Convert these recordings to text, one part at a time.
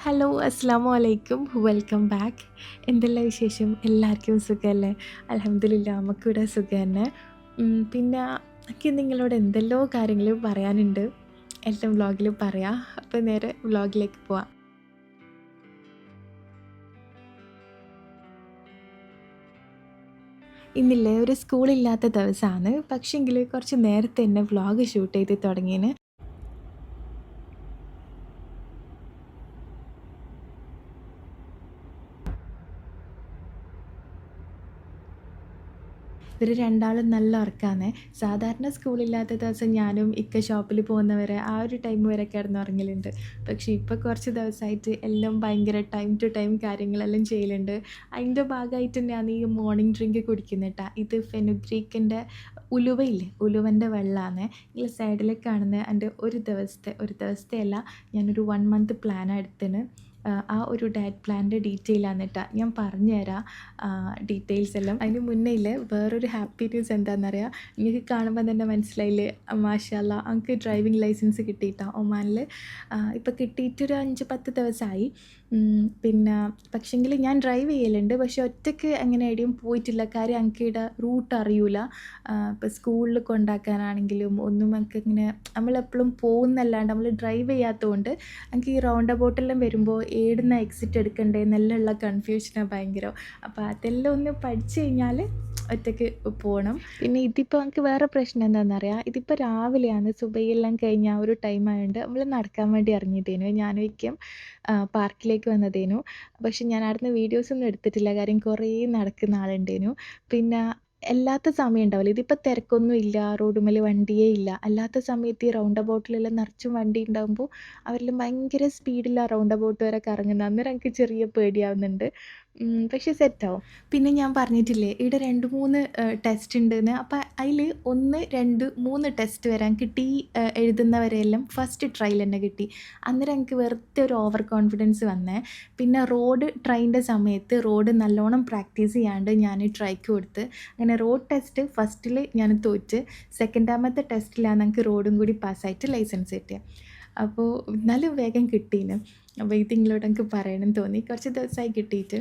Hello, അസ്സലാമു അലൈക്കും. Welcome back. എന്തെല്ലാം വിശേഷം? എല്ലാവർക്കും സുഖമല്ലേ? അൽഹംദുലില്ലാ നമുക്കിവിടെ സുഖം തന്നെ. പിന്നെ എനിക്ക് നിങ്ങളോട് എന്തെല്ലോ കാര്യങ്ങൾ പറയാനുണ്ട്. എല്ലാം വ്ളോഗിൽ പറയാം. അപ്പോൾ നേരെ വ്ളോഗിലേക്ക് പോവാം. ഇന്നില്ലേ ഒരു സ്കൂളില്ലാത്ത ദിവസമാണ്. പക്ഷേങ്കിൽ കുറച്ച് നേരത്തെ തന്നെ വ്ളോഗ് ഷൂട്ട് ചെയ്ത് തുടങ്ങിയേന്. ഇവർ രണ്ടാളും നല്ല ഉറക്കമാണ്. സാധാരണ സ്കൂളില്ലാത്ത ദിവസം ഞാനും ഇക്ക ഷോപ്പിൽ പോകുന്നവരെ ആ ഒരു ടൈം വരെ കിടന്നുറങ്ങലുണ്ട്. പക്ഷേ ഇപ്പോൾ കുറച്ച് ദിവസമായിട്ട് എല്ലാം ഭയങ്കര ടൈം ടു ടൈം കാര്യങ്ങളെല്ലാം ചെയ്യലുണ്ട്. അതിൻ്റെ ഭാഗമായിട്ട് തന്നെയാണ് ഈ മോർണിംഗ് ഡ്രിങ്ക് കുടിക്കുന്നത് കേട്ടോ. ഇത് ഫെനുഗ്രീക്കിൻ്റെ ഉലുവയില്ലേ, ഉലുവൻ്റെ വെള്ളമാണ്. ഈ സൈഡിൽ കാണുന്ന എൻ്റെ ഒരു ദിവസത്തെ അല്ല, ഞാനൊരു 1 മന്ത് പ്ലാനാണ് എടുത്തത്. ആ ഒരു ഡയറ്റ് പ്ലാനിൻ്റെ ഡീറ്റെയിലാണ് കേട്ടോ ഞാൻ പറഞ്ഞു തരാം. ഡീറ്റെയിൽസ് എല്ലാം അതിന് മുന്നേ ഇല്ലേ വേറൊരു ഹാപ്പി ന്യൂസ് എന്താണെന്നറിയാം. നിങ്ങൾക്ക് കാണുമ്പോൾ തന്നെ മനസ്സിലായില്ലേ, മാഷാ അല്ലാ എനിക്ക് ഡ്രൈവിംഗ് ലൈസൻസ് കിട്ടിയിട്ടാണ് ഒമാനിൽ. ഇപ്പോൾ കിട്ടിയിട്ടൊരു 5-10 ദിവസമായി. പിന്നെ പക്ഷേങ്കിൽ ഞാൻ ഡ്രൈവ് ചെയ്യലുണ്ട്, പക്ഷേ ഒറ്റയ്ക്ക് അങ്ങനെ എവിടെയും പോയിട്ടില്ല. കാര്യം എനിക്ക് ഇവിടെ റൂട്ട് അറിയില്ല. ഇപ്പോൾ സ്കൂളിൽ കൊണ്ടാക്കാനാണെങ്കിലും ഒന്നും എനിക്ക് ഇങ്ങനെ നമ്മളെപ്പോഴും പോകുന്നല്ലാണ്ട് നമ്മൾ ഡ്രൈവ് ചെയ്യാത്തതുകൊണ്ട് എനിക്ക് ഈ റൗണ്ട് അബൌട്ടെല്ലാം വരുമ്പോൾ ഏടുന്ന എക്സിറ്റ് എടുക്കണ്ടേ എന്നെല്ലാം കൺഫ്യൂഷനാണ് ഭയങ്കരം. അപ്പോൾ അതെല്ലാം ഒന്ന് പഠിച്ചു കഴിഞ്ഞാൽ ഒറ്റയ്ക്ക് പോകണം. പിന്നെ ഇതിപ്പോൾ എനിക്ക് വേറെ പ്രശ്നം എന്താണെന്നറിയാം. ഇതിപ്പോൾ രാവിലെയാണ്, സുബഹിയെല്ലാം കഴിഞ്ഞ ആ ഒരു ടൈം ആയതുകൊണ്ട് നമ്മൾ നടക്കാൻ വേണ്ടി ഇറങ്ങിയതേനു. ഞാനും ഇക്കയും പാർക്കിലേക്ക് വന്നതേനു. പക്ഷെ ഞാൻ അവിടുന്ന് വീഡിയോസൊന്നും എടുത്തിട്ടില്ല, കാര്യം കുറേ നടക്കുന്ന ആളുണ്ടേനു. പിന്നെ അല്ലാത്ത സമയം ഉണ്ടാവില്ല, ഇതിപ്പോൾ തിരക്കൊന്നും ഇല്ല, റോഡുമ്മൽ വണ്ടിയേ ഇല്ല. അല്ലാത്ത സമയത്ത് ഈ റൗണ്ട് അബൌട്ടിലെല്ലാം നിറച്ചും വണ്ടി ഉണ്ടാകുമ്പോൾ അവരെല്ലാം ഭയങ്കര സ്പീഡിൽ ആ റൗണ്ട് അബൌട്ട് വരെ കറങ്ങുന്നത്. അന്നേരം എനിക്ക് ചെറിയ പേടിയാവുന്നുണ്ട്. പക്ഷേ സെറ്റാവും. പിന്നെ ഞാൻ പറഞ്ഞിട്ടില്ലേ ഇവിടെ 2-3 ടെസ്റ്റ് ഉണ്ടെന്ന്. അപ്പോൾ അതിൽ 1, 2, 3 ടെസ്റ്റ് വരെ എനിക്ക് എഴുതുന്നവരെല്ലാം ഫസ്റ്റ് ട്രയൽ തന്നെ കിട്ടി. അന്നേരം എനിക്ക് വെറുതെ ഒരു ഓവർ കോൺഫിഡൻസ് വന്നേ. പിന്നെ റോഡ് ട്രൈൻ്റെ സമയത്ത് റോഡ് നല്ലോണം പ്രാക്ടീസ് ചെയ്യാണ്ട് ഞാൻ ട്രൈക്ക് കൊടുത്ത്. അങ്ങനെ റോഡ് ടെസ്റ്റ് ഫസ്റ്റിൽ ഞാൻ തോറ്റ്. സെക്കൻഡാമത്തെ ടെസ്റ്റിലാണ് എനിക്ക് റോഡും കൂടി പാസ്സായിട്ട് ലൈസൻസ് കിട്ടിയത്. അപ്പോൾ എന്നാലും വേഗം കിട്ടീന്. അപ്പോൾ ഇത് നിങ്ങളോട് എനിക്ക് പറയണമെന്ന് തോന്നി, കുറച്ച് ദിവസമായി കിട്ടിയിട്ട്.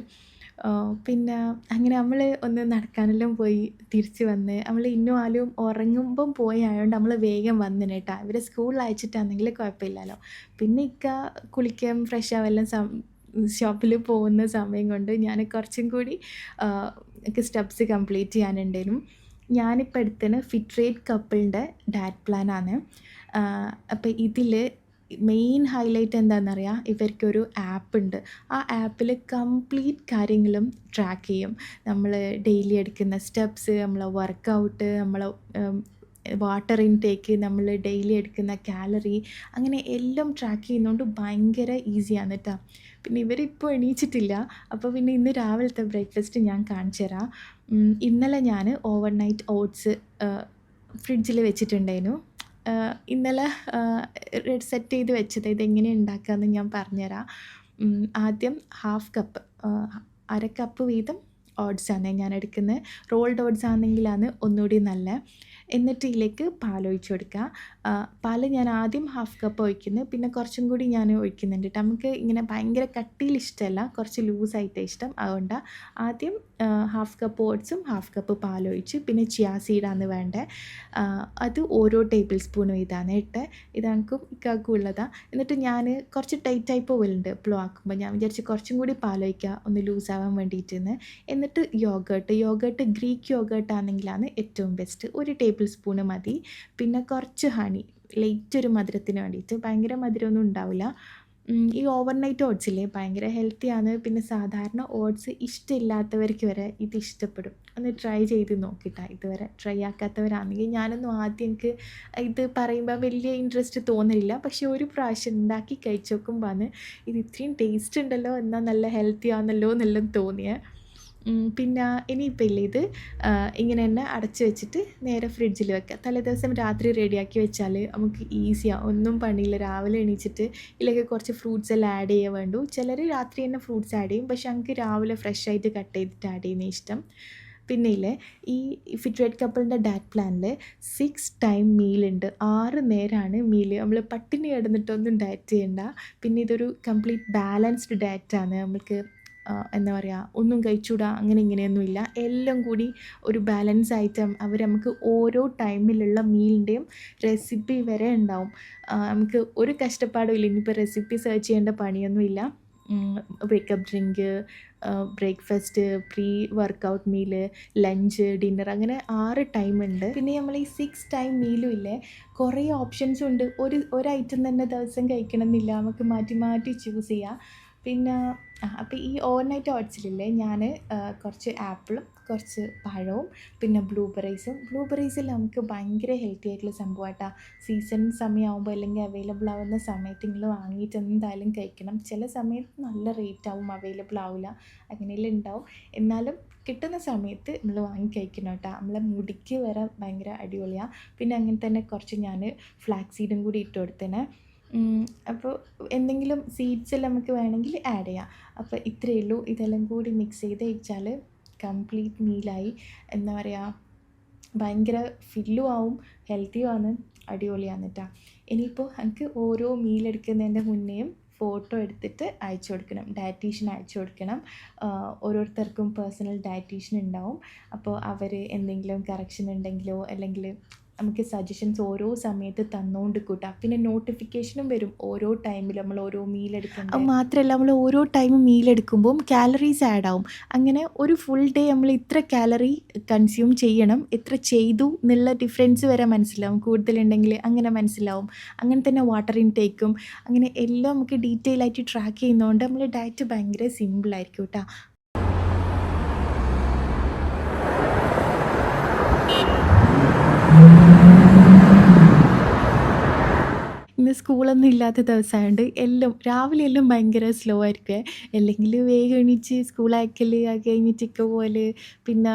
പിന്നെ അങ്ങനെ നമ്മൾ ഒന്ന് നടക്കാനെല്ലാം പോയി തിരിച്ച് വന്ന് നമ്മൾ ഇന്നും ആലും ഉറങ്ങുമ്പം പോയി ആയതുകൊണ്ട് നമ്മൾ വേഗം വന്നിന് കേട്ടോ. ഇവരെ സ്കൂളിൽ അയച്ചിട്ടാണെങ്കിൽ കുഴപ്പമില്ലല്ലോ. പിന്നെ കുളിക്കാൻ ഫ്രഷ് ആവെല്ലാം ഷോപ്പിൽ പോകുന്ന സമയം കൊണ്ട് ഞാൻ കുറച്ചും കൂടി എനിക്ക് സ്റ്റെപ്സ് കംപ്ലീറ്റ് ചെയ്യാനുണ്ടേനും. ഞാനിപ്പോൾ എടുത്തത് ഫിറ്റ് റേറ്റ് കപ്പിളിൻ്റെ ഡയറ്റ് പ്ലാനാണ്. അപ്പോൾ ഇതിൽ മെയിൻ ഹൈലൈറ്റ് എന്താണെന്നറിയാം, ഇവർക്കൊരു ആപ്പ് ഉണ്ട്. ആ ആപ്പിൽ കംപ്ലീറ്റ് കാര്യങ്ങളും ട്രാക്ക് ചെയ്യും. നമ്മൾ ഡെയിലി എടുക്കുന്ന സ്റ്റെപ്സ്, നമ്മളെ വർക്കൗട്ട്, നമ്മളെ വാട്ടർ ഇൻടേക്ക്, നമ്മൾ ഡെയിലി എടുക്കുന്ന കാലറി, അങ്ങനെ എല്ലാം ട്രാക്ക് ചെയ്യുന്നതുകൊണ്ട് ഭയങ്കര ഈസിയാണ് കേട്ടോ. പിന്നെ ഇവരിപ്പോൾ എണീച്ചിട്ടില്ല. അപ്പോൾ പിന്നെ ഇന്ന് രാവിലത്തെ ബ്രേക്ക്ഫാസ്റ്റ് ഞാൻ കാണിച്ചു തരാം. ഇന്നലെ ഞാൻ ഓവർനൈറ്റ് ഓട്സ് ഫ്രിഡ്ജിൽ വെച്ചിട്ടുണ്ടായിരുന്നു. ഇന്നലെ സെറ്റ് ചെയ്ത് വെച്ചത്. ഇതെങ്ങനെ ഉണ്ടാക്കാമെന്ന് ഞാൻ പറഞ്ഞുതരാം. ആദ്യം 1/2 കപ്പ്, 1/2 കപ്പ് വീതം ഓട്സാണ് ഞാൻ എടുക്കുന്നത്. റോൾഡ് ഓട്സ് ആണെങ്കിലാണ് ഒന്നുകൂടി നല്ല. എന്നിട്ട് ഇതിലേക്ക് പാലൊഴിച്ച് കൊടുക്കുക. പാൽ ഞാൻ ആദ്യം 1/2 കപ്പ് ഒഴിക്കുന്നത്, പിന്നെ കുറച്ചും കൂടി ഞാൻ ഒഴിക്കുന്നുണ്ട്. നമുക്ക് ഇങ്ങനെ ഭയങ്കര കട്ടിയിൽ ഇഷ്ടമല്ല, കുറച്ച് ലൂസായിട്ടാണ് ഇഷ്ടം. അതുകൊണ്ട് ആദ്യം 1/2 കപ്പ് ഓട്സും 1/2 കപ്പ് പാലൊഴിച്ച്, പിന്നെ ചിയാ സീഡാണ് വേണ്ടത്. അത് ഓരോ ടേബിൾ സ്പൂൺ വീതമാണ് ഇട്ട്. ഇതെനിക്കും ഇക്കാക്കും ഉള്ളതാണ്. എന്നിട്ട് ഞാൻ കുറച്ച് ടൈറ്റായി പോകലുണ്ട് എപ്പോഴും ആക്കുമ്പോൾ. ഞാൻ വിചാരിച്ച് കുറച്ചും കൂടി പാലൊഴിക്കുക, ഒന്ന് ലൂസാവാൻ വേണ്ടിയിട്ടെന്ന്. എന്നിട്ട് യോഗേർട്ട് ഗ്രീക്ക് യോഗേർട്ട് ആണെങ്കിലാണ് ഏറ്റവും ബെസ്റ്റ്. 1 ടേബിൾ സ്പൂണ് മതി. പിന്നെ കുറച്ച് ഹണി, ലൈറ്റ് ഒരു മധുരത്തിന് വേണ്ടിയിട്ട്. ഭയങ്കര മധുരമൊന്നും ഉണ്ടാവില്ല. ഈ ഓവർനൈറ്റ് ഓട്സില്ലേ ഭയങ്കര ഹെൽത്തിയാണ്. പിന്നെ സാധാരണ ഓട്സ് ഇഷ്ടമില്ലാത്തവർക്ക് വരെ ഇത് ഇഷ്ടപ്പെടും. ഒന്ന് ട്രൈ ചെയ്ത് നോക്കിയിട്ടാ. ഇതുവരെ ട്രൈ ആക്കാത്തവരാണെങ്കിൽ. ഞാനൊന്നും ആദ്യം എനിക്ക് ഇത് പറയുമ്പോൾ വലിയ ഇൻട്രസ്റ്റ് തോന്നില്ല, പക്ഷേ ഒരു പ്രാവശ്യം ഉണ്ടാക്കി കഴിച്ച് നോക്കുമ്പോൾ ഇത് ഇത്രയും ടേസ്റ്റ് ഉണ്ടല്ലോ, എന്നാൽ നല്ല ഹെൽത്തി ആണല്ലോ എന്നെല്ലാം തോന്നിയത്. പിന്നെ ഇനിയിപ്പോൾ ഇല്ലേ ഇത് ഇങ്ങനെ തന്നെ അടച്ച് വെച്ചിട്ട് നേരെ ഫ്രിഡ്ജിൽ വെക്കുക. തലേദിവസം രാത്രി റെഡിയാക്കി വെച്ചാൽ നമുക്ക് ഈസിയാണ്, ഒന്നും പണിയില്ല. രാവിലെ എണീച്ചിട്ട് ഇതിലേക്ക് കുറച്ച് ഫ്രൂട്ട്സ് എല്ലാം ആഡ് ചെയ്യാൻ വേണ്ടു. ചിലർ രാത്രി തന്നെ ഫ്രൂട്ട്സ് ആഡ് ചെയ്യും, പക്ഷെ എനിക്ക് രാവിലെ ഫ്രഷ് ആയിട്ട് കട്ട് ചെയ്തിട്ട് ആഡ് ചെയ്യുന്നത് ഇഷ്ടം. പിന്നെ ഇല്ലേ ഈ ഫിറ്റ് റെഡ് കപ്പിളിൻ്റെ ഡയറ്റ് പ്ലാനിൽ 6 ടൈം മീലുണ്ട്. 6 നേരമാണ് മീല്. നമ്മൾ പട്ടിണി കിടന്നിട്ടൊന്നും ഡയറ്റ് ചെയ്യണ്ട. പിന്നെ ഇതൊരു കംപ്ലീറ്റ് ബാലൻസ്ഡ് ഡയറ്റാണ്. നമുക്ക് എന്താ പറയുക, ഒന്നും കഴിച്ചുകൂടാ അങ്ങനെ ഇങ്ങനെയൊന്നുമില്ല. എല്ലാം കൂടി ഒരു ബാലൻസ് ആയിട്ട് അവർ നമുക്ക് ഓരോ ടൈമിലുള്ള മീലിൻ്റെയും റെസിപ്പി വരെ ഉണ്ടാവും. നമുക്ക് ഒരു കഷ്ടപ്പാടും ഇല്ല. ഇനിയിപ്പോൾ റെസിപ്പി സെർച്ച് ചെയ്യേണ്ട പണിയൊന്നുമില്ല. Wake up drink, breakfast, pre workout meal, lunch, dinner, അങ്ങനെ 6 ടൈമുണ്ട്. പിന്നെ നമ്മൾ ഈ 6 ടൈം മീലും ഇല്ലേ കുറേ ഓപ്ഷൻസും ഉണ്ട്. ഒരു ഐറ്റം തന്നെ ദിവസം കഴിക്കണം എന്നില്ല. നമുക്ക് മാറ്റി മാറ്റി ചൂസ് ചെയ്യാം. പിന്നെ അപ്പോൾ ഈ ഓവർനൈറ്റ് ഓട്സിലില്ലേ ഞാൻ കുറച്ച് ആപ്പിളും കുറച്ച് പഴവും പിന്നെ ബ്ലൂബെറീസിൽ നമുക്ക് ഭയങ്കര ഹെൽത്തി ആയിട്ടുള്ള സംഭവമായിട്ടാ. സീസൺ സമയമാകുമ്പോൾ അല്ലെങ്കിൽ അവൈലബിൾ ആവുന്ന സമയത്ത് നിങ്ങൾ വാങ്ങിയിട്ട് എന്തായാലും കഴിക്കണം. ചില സമയത്ത് നല്ല റേറ്റ് ആവും, അവൈലബിൾ ആവില്ല, അങ്ങനെയെല്ലാം ഉണ്ടാവും. എന്നാലും കിട്ടുന്ന സമയത്ത് നമ്മൾ വാങ്ങി കഴിക്കണം കേട്ടോ. നമ്മളെ മുടിക്ക് വരെ ഭയങ്കര അടിപൊളിയാണ്. പിന്നെ അങ്ങനെ തന്നെ കുറച്ച് ഞാൻ ഫ്ലാക്സ് സീഡും കൂടി ഇട്ട് കൊടുത്തേനെ. അപ്പോൾ എന്തെങ്കിലും സീഡ്സ് എല്ലാം നമുക്ക് വേണമെങ്കിൽ ആഡ് ചെയ്യാം. അപ്പോൾ ഇത്രയേ ഉള്ളൂ. ഇതെല്ലാം കൂടി മിക്സ് ചെയ്ത് കഴിച്ചാൽ കംപ്ലീറ്റ് മീലായി. എന്താ പറയുക, ഭയങ്കര ഫില്ലും ആവും, ഹെൽത്തിയുമാണ്, അടിപൊളിയാണ് കേട്ടോ. ഇനിയിപ്പോൾ എനിക്ക് ഓരോ മീലെടുക്കുന്നതിൻ്റെ മുന്നേയും ഫോട്ടോ എടുത്തിട്ട് അയച്ചു കൊടുക്കണം, ഡയറ്റീഷ്യന് അയച്ചു കൊടുക്കണം. ഓരോരുത്തർക്കും പേഴ്സണൽ ഡയറ്റീഷ്യൻ ഉണ്ടാവും. അപ്പോൾ അവർ എന്തെങ്കിലും കറക്ഷൻ ഉണ്ടെങ്കിലോ അല്ലെങ്കിൽ നമുക്ക് സജഷൻസ് ഓരോ സമയത്ത് തന്നുകൊണ്ട് കൂട്ടാം. പിന്നെ നോട്ടിഫിക്കേഷനും വരും ഓരോ ടൈമിൽ നമ്മൾ ഓരോ മീൽ എടുക്കണം. അത് മാത്രമല്ല, നമ്മൾ ഓരോ ടൈം മീൽ എടുക്കുമ്പം കാലറീസ് ആഡ് ആവും. അങ്ങനെ ഒരു ഫുൾ ഡേ നമ്മൾ ഇത്ര കാലറി കൺസ്യൂം ചെയ്യണം, എത്ര ചെയ്തു എന്നുള്ള ഡിഫറൻസ് വരെ മനസ്സിലാവും. കൂടുതലുണ്ടെങ്കിൽ അങ്ങനെ മനസ്സിലാവും. അങ്ങനെ തന്നെ വാട്ടർ ഇൻടേക്കും അങ്ങനെ എല്ലാം നമുക്ക് ഡീറ്റെയിൽ ആയിട്ട് ട്രാക്ക് ചെയ്യുന്നതുകൊണ്ട് നമ്മൾ ഡയറ്റ് ഭയങ്കര സിമ്പിളായിരിക്കും കേട്ടോ. ഇന്ന് സ്കൂളൊന്നും ഇല്ലാത്ത ദിവസമായതുകൊണ്ട് രാവിലെ എല്ലാം ഭയങ്കര സ്ലോ ആയിരിക്കും. അല്ലെങ്കിൽ വേഗം എണീച്ച് സ്കൂൾ അയക്കൽ, അത് കഴിഞ്ഞിട്ട് ഇക്ക പോകൽ, പിന്നെ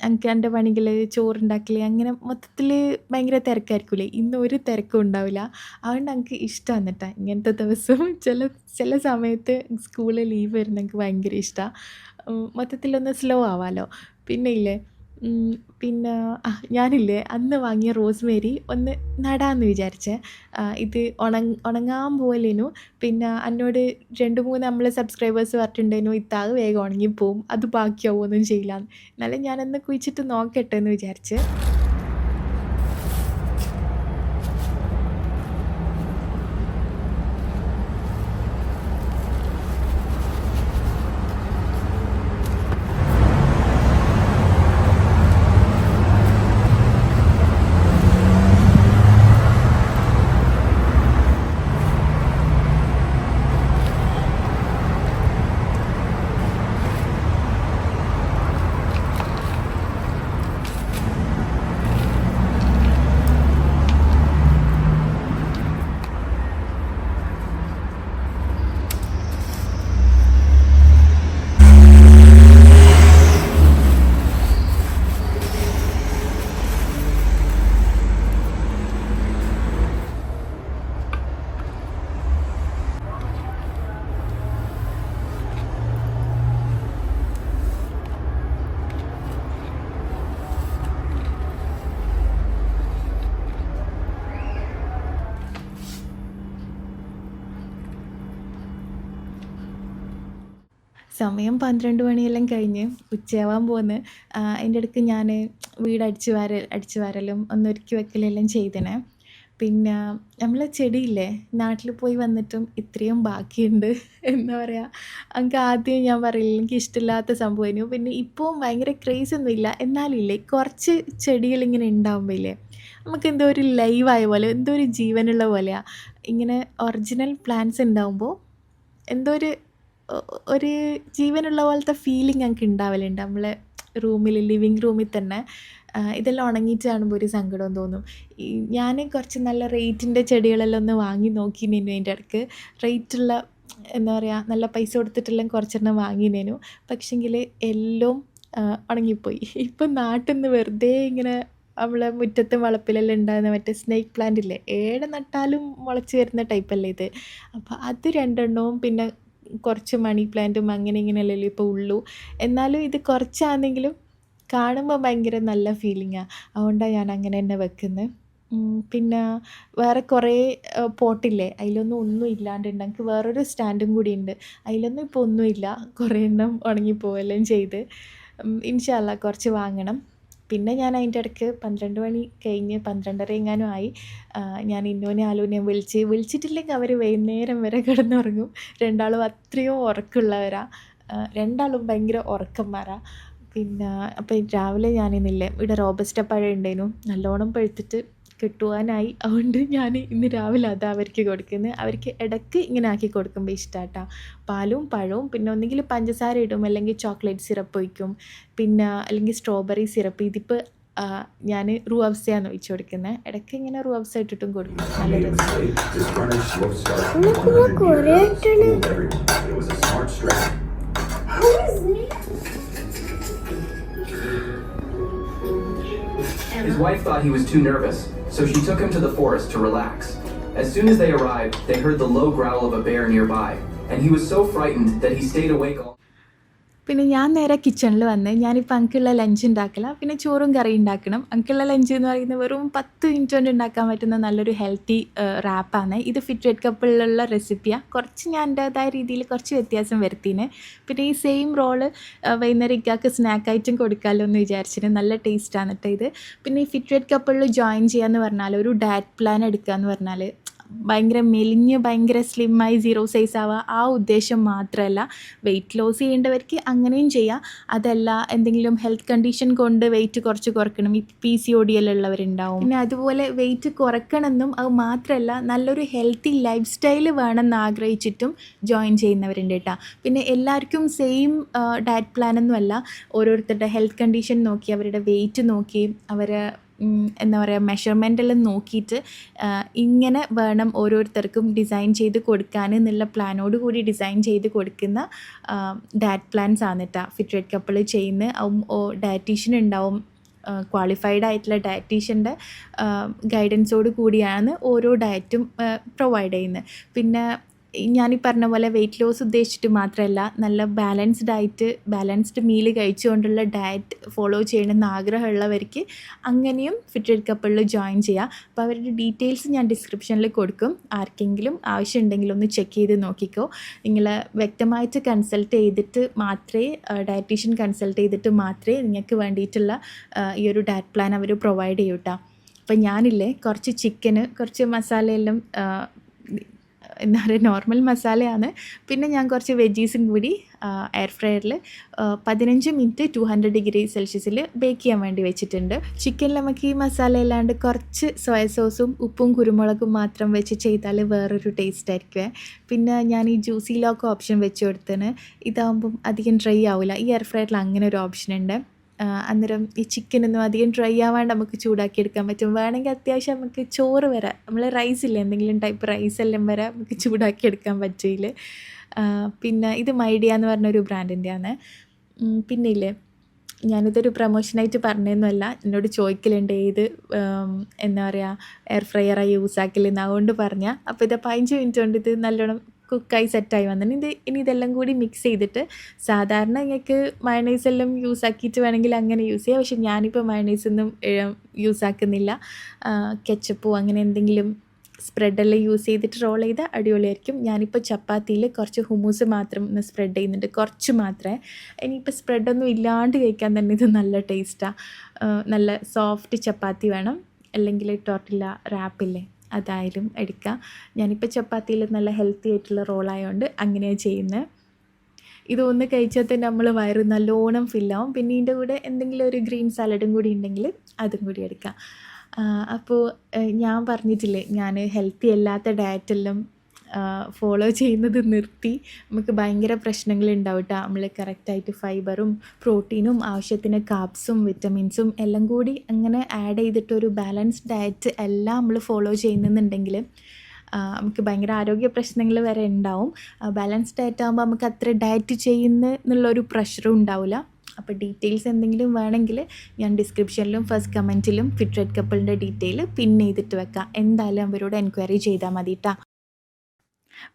എനിക്ക് എൻ്റെ പണികൾ, ചോറുണ്ടാക്കൽ, അങ്ങനെ മൊത്തത്തിൽ ഭയങ്കര തിരക്കായിരിക്കില്ലേ. ഇന്ന് ഒരു തിരക്കും ഉണ്ടാവില്ല. അതുകൊണ്ട് എനിക്ക് ഇഷ്ടമാണ് കേട്ടോ ഇങ്ങനത്തെ ദിവസം. ചില സമയത്ത് സ്കൂളിൽ ലീവ് വരുന്നത് എനിക്ക് ഭയങ്കര ഇഷ്ടമാണ്. മൊത്തത്തിലൊന്ന് സ്ലോ ആവാമല്ലോ. പിന്നെ ഇല്ലേ പിന്നെ ഞാനില്ലേ അന്ന് വാങ്ങിയ റോസ്മേരി ഒന്ന് നടാമെന്ന് വിചാരിച്ചേ. ഇത് ഉണങ്ങാൻ പോലേനു. പിന്നെ എന്നോട് 2-3 നമ്മളെ സബ്സ്ക്രൈബേഴ്സ് പറഞ്ഞിട്ടുണ്ടായിരുന്നു ഇത്താവ് വേഗം ഉണങ്ങിപ്പോവും, അത് ബാക്കിയാവുമൊന്നും ചെയ്യില്ല. എന്നാലും ഞാനൊന്ന് കുഴിച്ചിട്ട് നോക്കട്ടെ എന്ന് വിചാരിച്ച്. സമയം 12 മണിയെല്ലാം കഴിഞ്ഞ് ഉച്ചയാവാൻ പോകുന്നു. അതിൻ്റെ ഇടയ്ക്ക് ഞാൻ വീട് അടിച്ചു വാരലും ഒന്ന് ഒരുക്കി വെക്കലെല്ലാം ചെയ്തേനെ. പിന്നെ നമ്മളെ ചെടിയില്ലേ നാട്ടിൽ പോയി വന്നിട്ടും ഇത്രയും ബാക്കിയുണ്ട്. എന്താ പറയുക, എനിക്ക് ആദ്യം ഞാൻ പറയില്ല എനിക്ക് ഇഷ്ടമില്ലാത്ത സംഭവമായിരുന്നു. പിന്നെ ഇപ്പോൾ ഭയങ്കര ക്രേസൊന്നും ഇല്ല. എന്നാലില്ലേ കുറച്ച് ചെടികളിങ്ങനെ ഉണ്ടാകുമ്പോൾ ഇല്ലേ നമുക്ക് എന്തോ ഒരു ലൈവായ പോലെ, എന്തോ ഒരു ജീവനുള്ള പോലെയാണ്. ഇങ്ങനെ ഒറിജിനൽ പ്ലാന്റ്സ് ഉണ്ടാകുമ്പോൾ എന്തോ ഒരു ജീവനുള്ള പോലത്തെ ഫീലിംഗ് ഞങ്ങൾക്ക് ഉണ്ടാവലുണ്ട് നമ്മളെ റൂമിൽ, ലിവിങ് റൂമിൽ തന്നെ. ഇതെല്ലാം ഉണങ്ങിയിട്ട് കാണുമ്പോൾ ഒരു സങ്കടം തോന്നും. ഞാൻ കുറച്ച് നല്ല റേറ്റിൻ്റെ ചെടികളെല്ലാം ഒന്ന് വാങ്ങി നോക്കിയിരുന്നു അതിൻ്റെ ഇടയ്ക്ക്. റേറ്റുള്ള എന്താ പറയുക, നല്ല പൈസ കൊടുത്തിട്ടെല്ലാം കുറച്ചെണ്ണം വാങ്ങിനേനു. പക്ഷെങ്കിൽ എല്ലാം ഉണങ്ങിപ്പോയി. ഇപ്പം നാട്ടിൽ നിന്ന് വെറുതെ ഇങ്ങനെ നമ്മളെ മുറ്റത്തും വളപ്പിലെല്ലാം ഉണ്ടാകുന്ന മറ്റേ സ്നേക്ക് പ്ലാന്റ് ഇല്ലേ, ഏടെ നട്ടാലും മുളച്ച് വരുന്ന ടൈപ്പല്ലേ ഇത്. അപ്പോൾ അത് 2 പിന്നെ കുറച്ച് മണി പ്ലാന്റും അങ്ങനെ ഇങ്ങനെയല്ലല്ലോ ഇപ്പോൾ ഉള്ളൂ. എന്നാലും ഇത് കുറച്ചാണെങ്കിലും കാണുമ്പോൾ ഭയങ്കര നല്ല ഫീലിംഗാണ്. അതുകൊണ്ടാണ് ഞാൻ അങ്ങനെ തന്നെ വെക്കുന്നത്. പിന്നെ വേറെ കുറേ പോട്ടില്ലേ, അതിലൊന്നും ഒന്നും ഇല്ലാണ്ടുണ്ട്. എനിക്ക് വേറൊരു സ്റ്റാൻഡും കൂടിയുണ്ട്, അതിലൊന്നും ഇപ്പോൾ ഒന്നുമില്ല. കുറേ എണ്ണം ഉണങ്ങിപ്പോവുകയെല്ലാം ചെയ്ത്. ഇൻഷാ അള്ളാ കുറച്ച് വാങ്ങണം. പിന്നെ ഞാൻ അതിൻ്റെ ഇടയ്ക്ക് 12 മണി കഴിഞ്ഞ് 12:30 എങ്ങാനും ആയി. ഞാൻ ഇന്നുവിനെയും ആലുവിനെയും വിളിച്ചിട്ടില്ലെങ്കിൽ അവർ വൈകുന്നേരം വരെ കിടന്നുറങ്ങും. രണ്ടാളും അത്രയും ഉറക്കമുള്ളവരാണ്. രണ്ടാളും ഭയങ്കര ഉറക്കന്മാരാണ്. പിന്നെ അപ്പം രാവിലെ ഞാനിന്നില്ലേ, ഇവിടെ റോബസ്റ്റ പഴം ഉണ്ടായിരുന്നു, നല്ലോണം പഴുത്തിട്ട് കിട്ടുവാനായി. അതുകൊണ്ട് ഞാൻ ഇന്ന് രാവിലെ അത് അവർക്ക് കൊടുക്കുന്നത്. അവർക്ക് ഇടയ്ക്ക് ഇങ്ങനെ ആക്കി കൊടുക്കുമ്പോൾ ഇഷ്ടമാട്ടോ. പാലും പഴവും, പിന്നെ ഒന്നെങ്കിൽ പഞ്ചസാര ഇടും, അല്ലെങ്കിൽ ചോക്ലേറ്റ് സിറപ്പ് ഒഴിക്കും, പിന്നെ അല്ലെങ്കിൽ സ്ട്രോബെറി സിറപ്പ്. ഇതിപ്പോൾ ഞാൻ റൂഅഫ്സയാണ് ഒഴിച്ച് കൊടുക്കുന്നത്. ഇടയ്ക്ക് ഇങ്ങനെ റൂഅഫ്സ ഇട്ടിട്ടും കൊടുക്കും, നല്ല His wife thought he was too nervous, so she took him to the forest to relax. As soon as they arrived, they heard the low growl of a bear nearby, and he was so frightened that he stayed awake all. പിന്നെ ഞാൻ നേരെ കിച്ചണിൽ വന്ന് ഞാനിപ്പോൾ അങ്കിളുള്ള lunch ഉണ്ടാക്കില്ല. പിന്നെ ചോറും കറി ഉണ്ടാക്കണം. അങ്കിളുള്ള ലഞ്ച് എന്ന് പറയുന്നത് വെറും 10 മിനിറ്റ് കൊണ്ട് ഉണ്ടാക്കാൻ പറ്റുന്ന നല്ലൊരു ഹെൽത്തി റാപ്പാണ്. ഇത് ഫിറ്റ് കപ്പിളിലുള്ള റെസിപ്പിയാണ്. കുറച്ച് ഞാൻ എൻ്റേതായ രീതിയിൽ കുറച്ച് വ്യത്യാസം വരുത്തിന്. പിന്നെ ഈ സെയിം റോള് വൈകുന്നേരം ഇക്കാക്ക് സ്നാക്കായിട്ടും കൊടുക്കാമല്ലോ എന്ന് വിചാരിച്ചിട്ട്. നല്ല ടേസ്റ്റാണ് കേട്ടോ ഇത്. പിന്നെ ഈ ഫിറ്റ് കപ്പിളിൽ ജോയിൻ ചെയ്യാന്ന് പറഞ്ഞാൽ, ഒരു ഡയറ്റ് പ്ലാൻ എടുക്കുക എന്ന് പറഞ്ഞാൽ, ഭയങ്കര മെലിഞ്ഞ് ഭയങ്കര സ്ലിമ്മായി 0 സൈസ് ആവുക, ആ ഉദ്ദേശം മാത്രമല്ല. വെയിറ്റ് ലോസ് ചെയ്യേണ്ടവർക്ക് അങ്ങനെയും ചെയ്യാം. അതല്ല, എന്തെങ്കിലും ഹെൽത്ത് കണ്ടീഷൻ കൊണ്ട് വെയിറ്റ് കുറച്ച് കുറയ്ക്കണം, ഈ PCOD എല്ലാം ഉള്ളവരുണ്ടാവും. പിന്നെ അതുപോലെ വെയിറ്റ് കുറയ്ക്കണമെന്നും അത് മാത്രമല്ല നല്ലൊരു ഹെൽത്തി ലൈഫ് സ്റ്റൈൽ വേണമെന്ന് ആഗ്രഹിച്ചിട്ടും ജോയിൻ ചെയ്യുന്നവരുണ്ട് കേട്ടോ. പിന്നെ എല്ലാവർക്കും സെയിം ഡയറ്റ് പ്ലാനൊന്നും അല്ല. ഓരോരുത്തരുടെ ഹെൽത്ത് കണ്ടീഷൻ നോക്കി, അവരുടെ വെയിറ്റ് നോക്കി, അവരെ എന്താ പറയുക, മെഷർമെൻ്റെല്ലാം നോക്കിയിട്ട് ഇങ്ങനെ വേണം ഓരോരുത്തർക്കും ഡിസൈൻ ചെയ്ത് കൊടുക്കാൻ എന്നുള്ള പ്ലാനോട് കൂടി ഡിസൈൻ ചെയ്ത് കൊടുക്കുന്ന ഡയറ്റ് പ്ലാൻസ് ആണ് കേട്ടോ ഫിറ്റ് കപ്പിൾ ചെയ്യുന്ന. ഡയറ്റീഷ്യൻ ഉണ്ടാവും, ക്വാളിഫൈഡ് ആയിട്ടുള്ള ഡയറ്റീഷ്യൻ്റെ ഗൈഡൻസോട് കൂടിയാണ് ഓരോ ഡയറ്റും പ്രൊവൈഡ് ചെയ്യുന്നത്. പിന്നെ ഞാനീ പറഞ്ഞ പോലെ വെയിറ്റ് ലോസ് ഉദ്ദേശിച്ചിട്ട് മാത്രമല്ല, നല്ല ബാലൻസ്ഡ് മീല് കഴിച്ചുകൊണ്ടുള്ള ഡയറ്റ് ഫോളോ ചെയ്യണമെന്ന് ആഗ്രഹമുള്ളവർക്ക് അങ്ങനെയും ഫിറ്റ് കപ്പിളിൽ ജോയിൻ ചെയ്യാം. അപ്പോൾ അവരുടെ ഡീറ്റെയിൽസ് ഞാൻ ഡിസ്ക്രിപ്ഷനിൽ കൊടുക്കും. ആർക്കെങ്കിലും ആവശ്യമുണ്ടെങ്കിൽ ഒന്ന് ചെക്ക് ചെയ്ത് നോക്കിക്കോ. നിങ്ങൾ വ്യക്തമായിട്ട് കൺസൾട്ട് ചെയ്തിട്ട് മാത്രമേ, ഡയറ്റീഷ്യൻ കൺസൾട്ട് ചെയ്തിട്ട് മാത്രമേ നിങ്ങൾക്ക് വേണ്ടിയിട്ടുള്ള ഈ ഒരു ഡയറ്റ് പ്ലാൻ അവർ പ്രൊവൈഡ് ചെയ്യൂ കേട്ടോ. അപ്പോൾ ഞാനില്ലേ, കുറച്ച് ചിക്കന്, കുറച്ച് മസാലയെല്ലാം എന്താ പറയുക, നോർമൽ മസാലയാണ്. പിന്നെ ഞാൻ കുറച്ച് വെജീസും കൂടി എയർ ഫ്രയറിൽ 15 മിനിറ്റ് 200 ഡിഗ്രി സെൽഷ്യസിൽ ബേക്ക് ചെയ്യാൻ വേണ്ടി വെച്ചിട്ടുണ്ട്. ചിക്കനിൽ നമുക്ക് ഈ മസാല അല്ലാണ്ട് കുറച്ച് സോയ സോസും ഉപ്പും കുരുമുളകും മാത്രം വെച്ച് ചെയ്താൽ വേറൊരു ടേസ്റ്റ് ആയിരിക്കുമേ. പിന്നെ ഞാൻ ഈ ജ്യൂസി ലോക്ക് ഓപ്ഷൻ വെച്ച് കൊടുത്തതിന്, ഇതാകുമ്പം അധികം ഡ്രൈ ആവില്ല. ഈ എയർ ഫ്രയറിൽ അങ്ങനെ ഒരു ഓപ്ഷൻ ഉണ്ട്. അന്നേരം ഈ ചിക്കനൊന്നും അധികം ഡ്രൈ ആവാണ്ട് നമുക്ക് ചൂടാക്കി എടുക്കാൻ പറ്റും. വേണമെങ്കിൽ അത്യാവശ്യം നമുക്ക് ചോറ് വരെ, നമ്മൾ റൈസില്ലേ, എന്തെങ്കിലും ടൈപ്പ് റൈസെല്ലാം വരെ നമുക്ക് ചൂടാക്കി എടുക്കാൻ പറ്റില്ല. പിന്നെ ഇത് മൈഡിയ എന്ന് പറഞ്ഞൊരു ബ്രാൻഡിൻ്റെയാണ്. പിന്നെ ഇല്ലേ, ഞാനിതൊരു പ്രൊമോഷനായിട്ട് പറഞ്ഞതൊന്നുമല്ല, എന്നോട് ചോദിക്കലുണ്ട് ഏത് എന്താ പറയുക എയർ ഫ്രയറായി യൂസ് ആക്കലെന്ന്, അതുകൊണ്ട് പറഞ്ഞാൽ. അപ്പോൾ ഇത് 15 മിനിറ്റ് കൊണ്ട് ഇത് നല്ലോണം കുക്കായി സെറ്റായി വന്നിട്ട് ഇനി ഇതെല്ലാം കൂടി മിക്സ് ചെയ്തിട്ട്, സാധാരണ നിങ്ങൾക്ക് മയണൈസ് എല്ലാം യൂസ് ആക്കിയിട്ട് വേണമെങ്കിൽ അങ്ങനെ യൂസ് ചെയ്യാം. പക്ഷെ ഞാനിപ്പോൾ മയണൈസൊന്നും യൂസ് ആക്കുന്നില്ല. കെച്ചപ്പോ അങ്ങനെ എന്തെങ്കിലും സ്പ്രെഡെല്ലാം യൂസ് ചെയ്തിട്ട് റോൾ ചെയ്താൽ അടിപൊളിയായിരിക്കും. ഞാനിപ്പോൾ ചപ്പാത്തിയിൽ കുറച്ച് ഹുമൂസ് മാത്രം ഒന്ന് സ്പ്രെഡ് ചെയ്യുന്നുണ്ട്, കുറച്ച് മാത്രമേ. ഇനിയിപ്പോൾ സ്പ്രെഡൊന്നും ഇല്ലാണ്ട് കഴിക്കാൻ തന്നെ ഇത് നല്ല ടേസ്റ്റാണ്. നല്ല സോഫ്റ്റ് ചപ്പാത്തി വേണം, അല്ലെങ്കിൽ ടോർട്ടില്ല റാപ്പില്ലേ, അതായാലും എടുക്കുക. ഞാനിപ്പോൾ ചപ്പാത്തിയിൽ നല്ല ഹെൽത്തി ആയിട്ടുള്ള റോളായതുകൊണ്ട് അങ്ങനെയാണ് ചെയ്യുന്നത്. ഇതൊന്ന് കഴിച്ചാൽ തന്നെ നമ്മൾ വയറ് നല്ലോണം ഫില്ലാവും. പിന്നെ ഇതിൻ്റെ കൂടെ എന്തെങ്കിലും ഒരു ഗ്രീൻ സാലഡും കൂടി ഉണ്ടെങ്കിൽ അതും കൂടി എടുക്കാം. അപ്പോൾ ഞാൻ പറഞ്ഞിട്ടില്ലേ, ഞാൻ ഹെൽത്തി അല്ലാത്ത ഡയറ്റെല്ലാം ഫോളോ ചെയ്യുന്നത് നിർത്തി. നമുക്ക് ഭയങ്കര പ്രശ്നങ്ങളുണ്ടാവും കേട്ടോ. നമ്മൾ കറക്റ്റായിട്ട് ഫൈബറും പ്രോട്ടീനും ആവശ്യത്തിന് കാർബ്സും വിറ്റമിൻസും എല്ലാം കൂടി അങ്ങനെ ആഡ് ചെയ്തിട്ടൊരു ബാലൻസ്ഡ് ഡയറ്റ് എല്ലാം നമ്മൾ ഫോളോ ചെയ്യുന്നുണ്ടെങ്കിൽ നമുക്ക് ഭയങ്കര ആരോഗ്യ പ്രശ്നങ്ങൾ വരെ ഉണ്ടാവും. ബാലൻസ്ഡ് ഡയറ്റ് ആകുമ്പോൾ നമുക്ക് അത്ര ഡയറ്റ് എന്നുള്ളൊരു പ്രഷറും ഉണ്ടാവില്ല. അപ്പോൾ ഡീറ്റെയിൽസ് എന്തെങ്കിലും വേണമെങ്കിൽ ഞാൻ ഡിസ്ക്രിപ്ഷനിലും ഫസ്റ്റ് കമൻറ്റിലും ഫിറ്റ് കപ്പിളിൻ്റെ ഡീറ്റെയിൽ പിൻ ചെയ്തിട്ട് വെക്കാം. എന്തായാലും അവരോട് എൻക്വയറി ചെയ്താൽ മതി കേട്ടോ.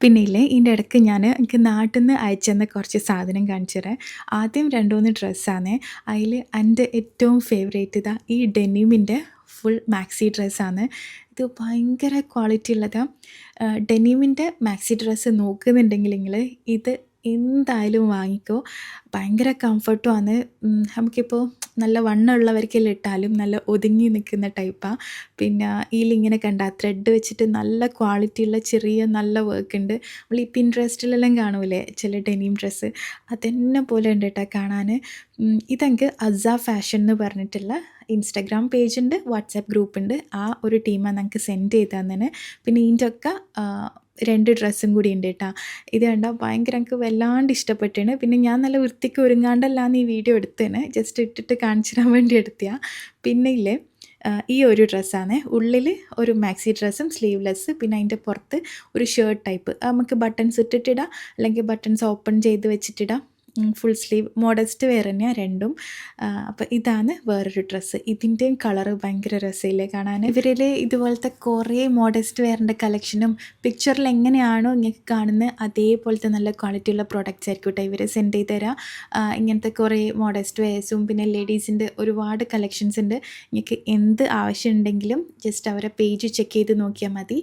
പിന്നെ ഇല്ലേ ഇതിൻ്റെ ഇടയ്ക്ക് എനിക്ക് നാട്ടിൽ നിന്ന് അയച്ചെന്ന കുറച്ച് സാധനം കാണിച്ചു തരാം. ആദ്യം 2, 3 ഡ്രസ്സാണ്. അതിൽ എൻ്റെ ഏറ്റവും ഫേവറേറ്റ് ഇതാ ഈ ഡെനിമിൻ്റെ ഫുൾ മാക്സി ഡ്രസ്സാണ്. ഇത് ഭയങ്കര ക്വാളിറ്റി ഉള്ളതാണ്. ഡെനിമിൻ്റെ മാക്സി ഡ്രസ്സ് നോക്കുന്നുണ്ടെങ്കിൽ നിങ്ങൾ ഇത് എന്തായാലും വാങ്ങിക്കോ. ഭയങ്കര കംഫർട്ടുമാണ്. നമുക്കിപ്പോൾ നല്ല വണ്ണമുള്ളവർക്കെല്ലാം ഇട്ടാലും നല്ല ഒതുങ്ങി നിൽക്കുന്ന ടൈപ്പാണ്. പിന്നെ ഇതിലിങ്ങനെ കണ്ട ത്രെഡ് വെച്ചിട്ട് നല്ല ക്വാളിറ്റിയുള്ള ചെറിയ നല്ല വർക്ക് ഉണ്ട്. നമ്മൾ ഈ പിൻട്രസ്റ്റിലെല്ലാം കാണൂലേ ചില ഡെനിം ഡ്രസ്സ്, അതന്നെ പോലെ ഉണ്ട് കേട്ടോ കാണാൻ. ഇതെനിക്ക് അസ ഫാഷൻ എന്ന് പറഞ്ഞിട്ടുള്ള ഇൻസ്റ്റാഗ്രാം പേജുണ്ട്, വാട്സാപ്പ് ഗ്രൂപ്പുണ്ട്. ആ ഒരു ടീമാണ് ഞങ്ങൾക്ക് സെൻഡ് ചെയ്ത് തന്നെ. പിന്നെ ഇതിൻ്റെ ഒക്കെ 2 ഡ്രസ്സും കൂടി ഉണ്ട് കേട്ടോ. ഇത് കണ്ടാൽ ഭയങ്കര എനിക്ക് വല്ലാണ്ട് ഇഷ്ടപ്പെട്ടാണ്. പിന്നെ ഞാൻ നല്ല വൃത്തിക്ക് ഒരുങ്ങാണ്ടല്ലാന്ന് ഈ വീഡിയോ എടുത്തേന്, ജസ്റ്റ് ഇട്ടിട്ട് കാണിച്ചു തരാൻ വേണ്ടി എടുത്തതാണ്. പിന്നെ ഇല്ലേ ഈ ഒരു ഡ്രസ്സാണ്. ഉള്ളിൽ ഒരു മാക്സി ഡ്രസ്സും സ്ലീവ്ലെസ്, പിന്നെ അതിൻ്റെ പുറത്ത് ഒരു ഷർട്ട് ടൈപ്പ്. നമുക്ക് ബട്ടൺസ് ഇട്ടിട്ടിടാം, അല്ലെങ്കിൽ ബട്ടൺസ് ഓപ്പൺ ചെയ്ത് വെച്ചിട്ടിടാം. ഫുൾ സ്ലീവ് മോഡസ്റ്റ് വെയർ തന്നെയാണ് രണ്ടും. അപ്പോൾ ഇതാണ് വേറൊരു ഡ്രസ്സ്. ഇതിൻ്റെയും കളറ് ഭയങ്കര രസമില്ലേ കാണാൻ. ഇവരിൽ ഇതുപോലത്തെ കുറേ മോഡസ്റ്റ് വെയറിൻ്റെ കളക്ഷനും പിക്ചറിൽ എങ്ങനെയാണോ ഇങ്ങനെ കാണുന്നത് അതേപോലത്തെ നല്ല ക്വാളിറ്റിയുള്ള പ്രോഡക്റ്റ്സ് ആയിരിക്കും കേട്ടോ ഇവർ സെൻഡ് ചെയ്ത് തരാം. ഇങ്ങനത്തെ കുറേ മോഡസ്റ്റ് വെയർസും പിന്നെ ലേഡീസിൻ്റെ ഒരുപാട് കളക്ഷൻസ് ഉണ്ട്. നിങ്ങൾക്ക് എന്ത് ആവശ്യമുണ്ടെങ്കിലും ജസ്റ്റ് അവരെ പേജ് ചെക്ക് ചെയ്ത് നോക്കിയാൽ മതി.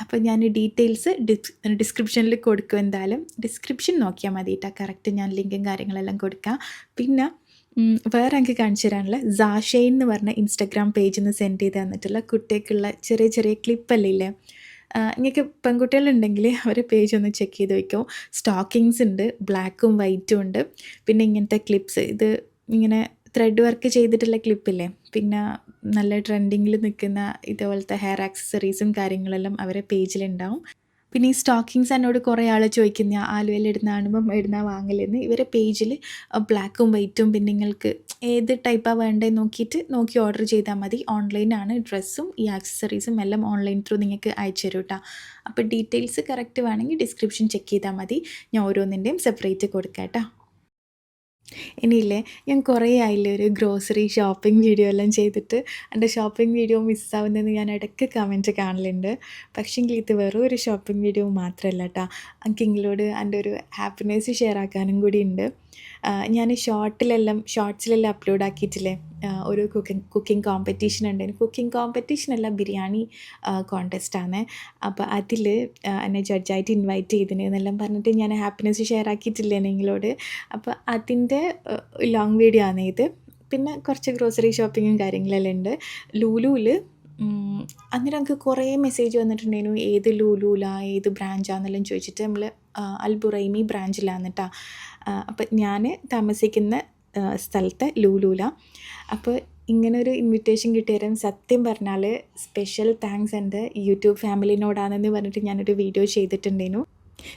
അപ്പോൾ ഞാൻ ഡീറ്റെയിൽസ് ഡിസ്ക്രിപ്ഷനിൽ കൊടുക്കും. എന്തായാലും ഡിസ്ക്രിപ്ഷൻ നോക്കിയാൽ മതി കേട്ടോ, കറക്റ്റ് ഞാൻ ലിങ്കും കാര്യങ്ങളെല്ലാം കൊടുക്കാം. പിന്നെ വേറെ എനിക്ക് കാണിച്ചു തരാനുള്ള സാഷെയിൻ എന്ന് പറഞ്ഞ ഇൻസ്റ്റാഗ്രാം പേജിൽ നിന്ന് സെൻഡ് ചെയ്ത് തന്നിട്ടുള്ള കുട്ടികൾക്കുള്ള ചെറിയ ചെറിയ ക്ലിപ്പല്ലേ ഇല്ലേ, നിങ്ങൾക്ക് പെൺകുട്ടികളുണ്ടെങ്കിൽ അവരെ പേജ് ഒന്ന് ചെക്ക് ചെയ്ത് വയ്ക്കും. സ്റ്റോക്കിങ്സ് ഉണ്ട്, ബ്ലാക്കും വൈറ്റും ഉണ്ട്. പിന്നെ ഇങ്ങനത്തെ ക്ലിപ്സ്, ഇത് ഇങ്ങനെ ത്രെഡ് വർക്ക് ചെയ്തിട്ടുള്ള ക്ലിപ്പില്ലേ, പിന്നെ നല്ല ട്രെൻഡിങ്ങിൽ നിൽക്കുന്ന ഇതുപോലത്തെ ഹെയർ ആക്സസറീസും കാര്യങ്ങളെല്ലാം അവരെ പേജിലുണ്ടാവും. പിന്നെ ഈ സ്റ്റോക്കിങ്സ് എന്നോട് കുറേ ആൾ ചോദിക്കുന്ന ആലുവയിൽ ഇടുന്ന കാണുമ്പം ഇടുന്ന വാങ്ങലെന്ന്. ഇവരെ പേജിൽ ബ്ലാക്കും വൈറ്റും പിന്നെ നിങ്ങൾക്ക് ഏത് ടൈപ്പാണ് വേണ്ടതെന്ന് നോക്കി ഓർഡർ ചെയ്താൽ മതി. ഓൺലൈനാണ് ഡ്രസ്സും ഈ ആക്സസറീസും എല്ലാം ഓൺലൈൻ ത്രൂ നിങ്ങൾക്ക് അയച്ചു തരും കേട്ടോ. അപ്പോൾ ഡീറ്റെയിൽസ് കറക്റ്റ് വേണമെങ്കിൽ ഡിസ്ക്രിപ്ഷൻ ചെക്ക് ചെയ്താൽ മതി, ഞാൻ ഓരോന്നിൻ്റെയും സെപ്പറേറ്റ് കൊടുക്കാം കേട്ടോ. ഇനിയില്ലേ ഞാൻ കുറേ ആയില്ലേ ഒരു ഗ്രോസറി ഷോപ്പിംഗ് വീഡിയോ എല്ലാം ചെയ്തിട്ട്, എൻ്റെ ഷോപ്പിംഗ് വീഡിയോ മിസ്സാവുന്നതെന്ന് ഞാൻ ഇടയ്ക്ക് കമൻറ്റ് കാണലുണ്ട്. പക്ഷേങ്കിൽ ഇത് വെറും ഒരു ഷോപ്പിംഗ് വീഡിയോ മാത്രമല്ല കേട്ടോ, എനിക്ക് നിങ്ങളോട് എൻ്റെ ഒരു ഹാപ്പിനെസ് ഷെയർ ആക്കാനും കൂടി ഉണ്ട്. ഞാൻ ഷോർട്സിലെല്ലാം അപ്ലോഡ് ആക്കിയിട്ടില്ലേ ഒരു കുക്കിംഗ് കോമ്പറ്റീഷൻ ഉണ്ടായിരുന്നു. കുക്കിംഗ് കോമ്പറ്റീഷനല്ല, ബിരിയാണി കോൺടെസ്റ്റാണ്. അപ്പോൾ അതിൽ എന്നെ ജഡ്ജായിട്ട് ഇൻവൈറ്റ് ചെയ്തിന് എന്നെല്ലാം പറഞ്ഞിട്ട് ഞാൻ ഹാപ്പിനെസ് ഷെയർ ആക്കിയിട്ടില്ലേ നിങ്ങളോട്. അപ്പോൾ അതിൻ്റെ ലോങ് വീഡിയോ ആണ് ഇത്. പിന്നെ കുറച്ച് ഗ്രോസറി ഷോപ്പിങ്ങും കാര്യങ്ങളെല്ലാം ഉണ്ട്. ലൂലുവിൽ അന്നേരം നമുക്ക് കുറേ മെസ്സേജ് വന്നിട്ടുണ്ടായിരുന്നു, ഏത് ലൂലുവിലാണ് ഏത് ബ്രാഞ്ചാണെന്നെല്ലാം ചോദിച്ചിട്ട്. നമ്മൾ അൽബുറൈമി ബ്രാഞ്ചിലാണ് കേട്ടോ. അപ്പം ഞാൻ താമസിക്കുന്ന സ്ഥലത്തെ ലൂലുവിലാണ്. അപ്പോൾ ഇങ്ങനൊരു ഇൻവിറ്റേഷൻ കിട്ടിയേരം സത്യം പറഞ്ഞാൽ സ്പെഷ്യൽ താങ്ക്സ് എൻ്റെ യൂട്യൂബ് ഫാമിലിനോടാണെന്ന് പറഞ്ഞിട്ട് ഞാനൊരു വീഡിയോ ചെയ്തിട്ടുണ്ടായിരുന്നു.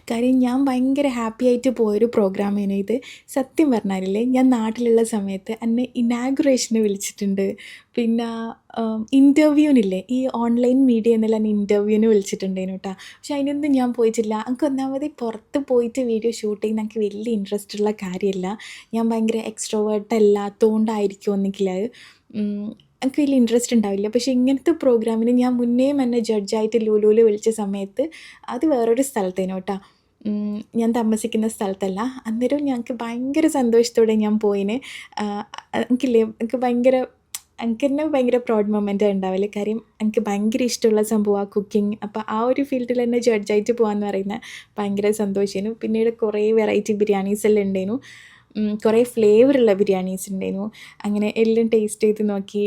കാര്യം ഞാൻ ഭയങ്കര ഹാപ്പി ആയിട്ട് പോയൊരു പ്രോഗ്രാമിന് ഇത്. സത്യം പറഞ്ഞാലില്ലേ ഞാൻ നാട്ടിലുള്ള സമയത്ത് എന്നെ ഇനാഗുറേഷന് വിളിച്ചിട്ടുണ്ട്. പിന്നെ ഇൻ്റർവ്യൂവിനില്ലേ ഈ ഓൺലൈൻ മീഡിയ എന്നെല്ലാം ഇൻ്റർവ്യൂവിന് വിളിച്ചിട്ടുണ്ടായിരുന്നു കേട്ടോ. പക്ഷെ അതിനൊന്നും ഞാൻ പോയിട്ടില്ല. എനിക്ക് ഒന്നാമത് പുറത്ത് പോയിട്ട് വീഡിയോ ഷൂട്ട് ചെയ്യുന്ന എനിക്ക് വലിയ ഇൻട്രസ്റ്റ് ഉള്ള കാര്യമല്ല. ഞാൻ ഭയങ്കര എക്സ്ട്രോവേർട്ട് അല്ലാത്തതുകൊണ്ടായിരിക്കും ഒന്നിക്കില്ല എനിക്ക് വലിയ ഇൻട്രസ്റ്റ് ഉണ്ടാവില്ല. പക്ഷേ ഇങ്ങനത്തെ പ്രോഗ്രാമിന് ഞാൻ മുന്നേയും എന്നെ ജഡ്ജായിട്ട് ലുലുവിൽ വിളിച്ച സമയത്ത് അത് വേറൊരു സ്ഥലത്തേനു കേട്ടോ, ഞാൻ താമസിക്കുന്ന സ്ഥലത്തല്ല. അന്നേരം ഞങ്ങൾക്ക് ഭയങ്കര സന്തോഷത്തോടെ ഞാൻ പോയിന്. എനിക്ക് തന്നെ ഭയങ്കര പ്രൗഡ് മൊമെൻ്റ് ഉണ്ടാവില്ല. കാര്യം എനിക്ക് ഭയങ്കര ഇഷ്ടമുള്ള സംഭവമാണ് കുക്കിംഗ്. അപ്പോൾ ആ ഒരു ഫീൽഡിൽ തന്നെ ജഡ്ജായിട്ട് പോകാമെന്ന് പറയുന്നത് ഭയങ്കര സന്തോഷമായിരുന്നു. പിന്നീട് കുറേ വെറൈറ്റി ബിരിയാണീസ് എല്ലാം ഉണ്ടായിരുന്നു, കുറേ ഫ്ലേവറുള്ള ബിരിയാണീസ് ഉണ്ടായിരുന്നു. അങ്ങനെ എല്ലാം ടേസ്റ്റ് ചെയ്ത് നോക്കി.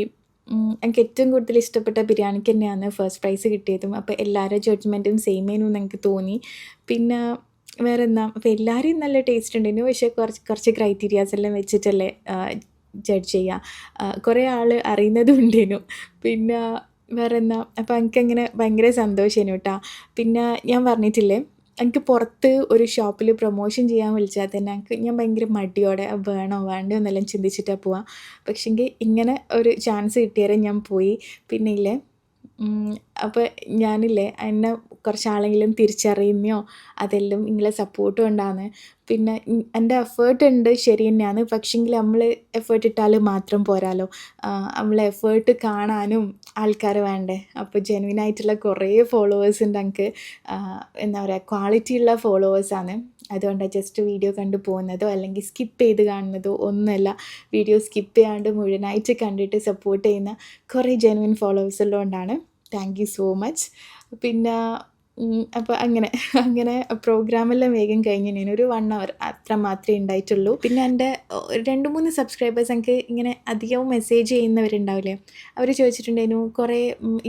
എനിക്ക് ഏറ്റവും കൂടുതൽ ഇഷ്ടപ്പെട്ട ബിരിയാണിക്ക് തന്നെയാണ് ഫസ്റ്റ് പ്രൈസ് കിട്ടിയതും. അപ്പോൾ എല്ലാവരുടെ ജഡ്ജ്മെൻറ്റും സെയിം ആയിരുന്നു എനിക്ക് തോന്നി. പിന്നെ വേറെ എന്താ, അപ്പോൾ എല്ലാവരും നല്ല ടേസ്റ്റ് ഉണ്ടായിരുന്നു. പക്ഷേ കുറച്ച് ക്രൈറ്റീരിയാസ് എല്ലാം വെച്ചിട്ടല്ലേ ജഡ്ജ് ചെയ്യുക. കുറേ ആൾ അറിയുന്നതും ഉണ്ടായിരുന്നു. പിന്നെ വേറെ എന്താ, അപ്പോൾ എനിക്കങ്ങനെ ഭയങ്കര സന്തോഷമായിരുന്നു കേട്ടോ. പിന്നെ ഞാൻ പറഞ്ഞിട്ടില്ലേ എനിക്ക് പുറത്ത് ഒരു ഷോപ്പിൽ പ്രൊമോഷൻ ചെയ്യാൻ വിളിച്ചാൽ തന്നെ ഞാൻ ഭയങ്കര മടിയോടെ വേണോ വേണ്ടോ എന്നെല്ലാം ചിന്തിച്ചിട്ടാണ് പോവാം. പക്ഷേങ്കിൽ ഇങ്ങനെ ഒരു ചാൻസ് കിട്ടിയാൽ ഞാൻ പോയി. പിന്നെ അപ്പോൾ എന്നെ കുറച്ചാളെങ്കിലും തിരിച്ചറിയുന്നയോ അതെല്ലാം നിങ്ങളെ സപ്പോർട്ടും ഉണ്ടാകുന്നത്. പിന്നെ എൻ്റെ എഫേർട്ട് ഉണ്ട് ശരി തന്നെയാണ്, പക്ഷേങ്കിൽ നമ്മൾ എഫേർട്ട് ഇട്ടാൽ മാത്രം പോരാലോ, നമ്മൾ എഫേർട്ട് കാണാനും ആൾക്കാർ വേണ്ടേ. അപ്പോൾ ജെന്യുവനായിട്ടുള്ള കുറേ ഫോളോവേഴ്സ് ഉണ്ട് എനിക്ക്, എന്താ പറയുക, ക്വാളിറ്റി ഉള്ള ഫോളോവേഴ്സാണ്. അതുകൊണ്ടാണ് ജസ്റ്റ് വീഡിയോ കണ്ടു പോകുന്നതോ അല്ലെങ്കിൽ സ്കിപ്പ് ചെയ്ത് കാണുന്നതോ ഒന്നുമല്ല. വീഡിയോ സ്കിപ്പ് ചെയ്യാണ്ട് മുഴുവനായിട്ട് കണ്ടിട്ട് സപ്പോർട്ട് ചെയ്യുന്ന കുറേ ജെന്യുവൻ ഫോളോവേഴ്സ് ഉള്ളതുകൊണ്ടാണ്. Thank you so much. പിന്നെ അപ്പോൾ അങ്ങനെ പ്രോഗ്രാമെല്ലാം വേഗം കഴിഞ്ഞു. ഞാനൊരു 1 hour അത്ര മാത്രമേ ഉണ്ടായിട്ടുള്ളൂ. പിന്നെ എൻ്റെ 2-3 സബ്സ്ക്രൈബേഴ്സ് എനിക്ക് ഇങ്ങനെ അധികവും മെസ്സേജ് ചെയ്യുന്നവരുണ്ടാവില്ലേ, അവർ ചോദിച്ചിട്ടുണ്ടായിരുന്നു കുറേ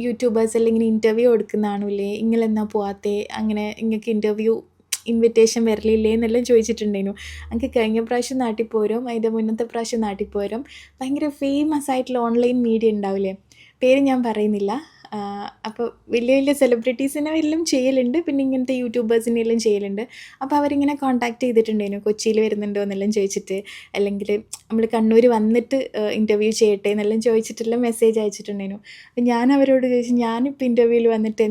യൂട്യൂബേഴ്സ് എല്ലാം ഇങ്ങനെ ഇൻ്റർവ്യൂ കൊടുക്കുന്നതാണില്ലേ, നിങ്ങളെന്നാ പോവാത്തേ, അങ്ങനെ നിങ്ങൾക്ക് ഇൻ്റർവ്യൂ ഇൻവിറ്റേഷൻ വരലില്ലേ എന്നെല്ലാം ചോദിച്ചിട്ടുണ്ടായിരുന്നു. എനിക്ക് കഴിഞ്ഞ പ്രാവശ്യം നാട്ടിൽ പോരും, അതിൻ്റെ മുന്നത്തെ പ്രാവശ്യം നാട്ടിൽ പോരും ഭയങ്കര ഫേമസ് ആയിട്ടുള്ള ഓൺലൈൻ മീഡിയ ഉണ്ടാവില്ലേ, പേര് ഞാൻ പറയുന്നില്ല. അപ്പോൾ വലിയ വലിയ സെലിബ്രിറ്റീസിനെ എല്ലാം ചെയ്യലുണ്ട്, പിന്നെ ഇങ്ങനത്തെ യൂട്യൂബേഴ്സിനെ എല്ലാം ചെയ്യലുണ്ട്. അപ്പോൾ അവരിങ്ങനെ കോൺടാക്ട് ചെയ്തിട്ടുണ്ടായിരുന്നു, കൊച്ചിയിൽ വരുന്നുണ്ടോ എന്നെല്ലാം ചോദിച്ചിട്ട്, അല്ലെങ്കിൽ നമ്മൾ കണ്ണൂർ വന്നിട്ട് ഇൻ്റർവ്യൂ ചെയ്യട്ടെ എന്നെല്ലാം ചോദിച്ചിട്ടെല്ലാം മെസ്സേജ് അയച്ചിട്ടുണ്ടായിരുന്നു. അപ്പോൾ ഞാൻ അവരോട് ചോദിച്ചു, ഞാനിപ്പോൾ ഇൻ്റർവ്യൂവിൽ വന്നിട്ട്